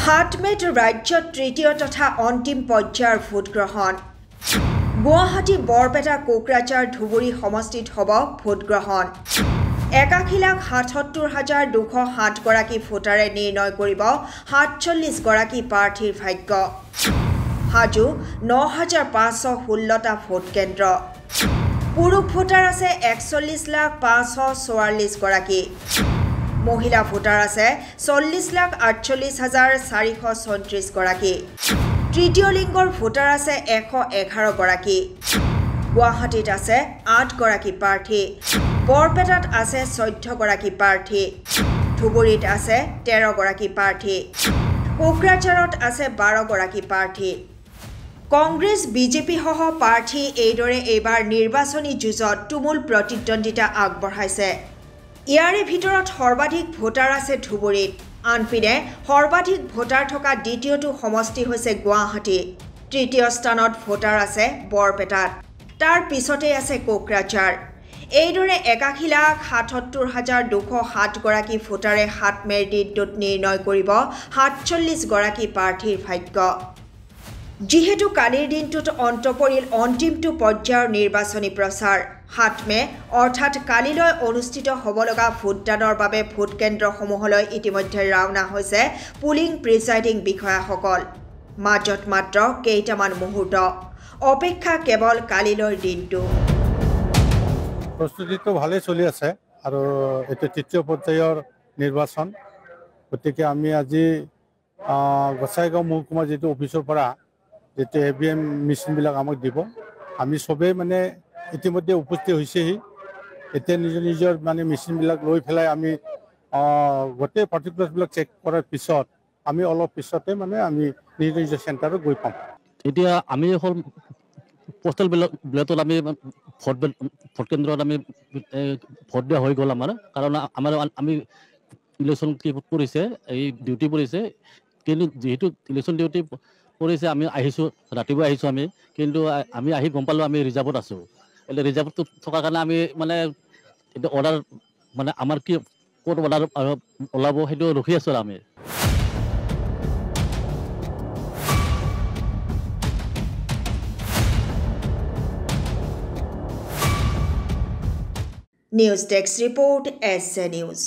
হাটমেট ৰাজ্যত তৃতীয় তথা অন্তিম পৰ্যায়ৰ ভোটগ্ৰহণ গুৱাহাটী বৰপেটা কোকৰাঝাৰ ধুবুৰী সমষ্টিত হ'ব ভোটগ্ৰহণ 81,77,207 গৰাকী ভোটাৰে নিৰ্ণয় কৰিব 47 গৰাকী প্ৰাৰ্থীৰ ভাগ্য হাজু 9,516টা ভোট কেন্দ্ৰ পুৰুষ ভোটাৰ আছে 41,544 গৰাকী মহিলা ভোটাৰ আছে 40,48,434 গৰাকী তৃতীয় লিংগৰ ভোটাৰ আছে 111 গৰাকী গুৱাহাটীত আছে 8 গৰাকী প্ৰাৰ্থী বৰপেটাত আছে 14 গৰাকী প্ৰাৰ্থী ধুবুৰীত আছে 13 গৰাকী প্ৰাৰ্থী কোকৰাঝাৰত আছে 12 গৰাকী প্ৰাৰ্থী কংগ্ৰেছ বিজেপি সহ প্ৰাৰ্থী এইদৰে এইবাৰ নিৰ্বাচনী যুঁজত তুমুল প্ৰতিদ্বন্দ্বিতা আগবঢ়াইছে ইয়াৰে ভিতৰত সৰ্বাধিক ভোটাৰ আছে ধুবুৰীত আনপিনে সৰ্বাধিক ভোটাৰ থকা দ্বিতীয়টো সমষ্টি হৈছে গুৱাহাটী তৃতীয় স্থানত ভোটাৰ আছে বৰপেটাত তাৰ পিছতে আছে কোকৰাঝাৰ এইদৰে 81,77,207 গৰাকী ভোটাৰে হাতমেৰ দিনটোত নিৰ্ণয় কৰিব 47 গৰাকী প্ৰাৰ্থীৰ ভাগ্য যিহেতু কালিৰ দিনটোত অন্ত পৰিল অন্তিমটো পৰ্যায়ৰ নিৰ্বাচনী প্ৰচাৰ 7 মে অৰ্থাৎ কালিলৈ অনুষ্ঠিত হ'ব লগা ভোটদানৰ বাবে ভোট কেন্দ্ৰসমূহলৈ ইতিমধ্যে ৰাওনা হৈছে পুলিং প্ৰিজাইডিং বিষয়াসকল মাজত মাত্ৰ কেইটামান মুহূৰ্ত অপেক্ষা কেৱল কালিলৈৰ দিনটো প্ৰস্তুতিটো ভালে চলি আছে আৰু এটা তৃতীয় পৰ্যায়ৰ নিৰ্বাচন গতিকে আমি আজি গোসাইগাঁও মহকুমা যেটো অফিচৰ পৰা যেটো এভিএম মেচিনবিলাক আমাক দিব আমি সবে মানে ইতিমধ্যে উপস্থিত হৈছেহি এতিয়া নিজৰ মানে মেচিনবিলাক লৈ ফেলাই আমি গোটেই পাৰ্টিকুলাৰবিলাক চেক কৰাৰ পিছত আমি অলপ পিছতে মানে আমি নিজৰ চেণ্টাৰত গৈ পাম এতিয়া আমি হল পোষ্টেল ব্যালটত আমি ভোট কেন্দ্ৰত আমি ভোট দিয়া হৈ গ'ল আমাৰ কাৰণ আমি ইলেকশ্যন কি কৰিছে এই ডিউটি পৰিছে কিন্তু যেহেতু ইলেকশ্যন ডিউটি পৰিছে আমি আহিছোঁ ৰাতিপুৱা আহিছোঁ আমি কিন্তু আমি আহি গম পালোঁ আমি ৰিজাৰ্ভত আছোঁ এতিয়া ৰিজাৰ্ভত থকাৰ কাৰণে আমি মানে এতিয়া অৰ্ডাৰ মানে আমাৰ কি ক'ত অৰ্ডাৰ ওলাব সেইটো ৰখি আছোঁ আমি news desk report SC news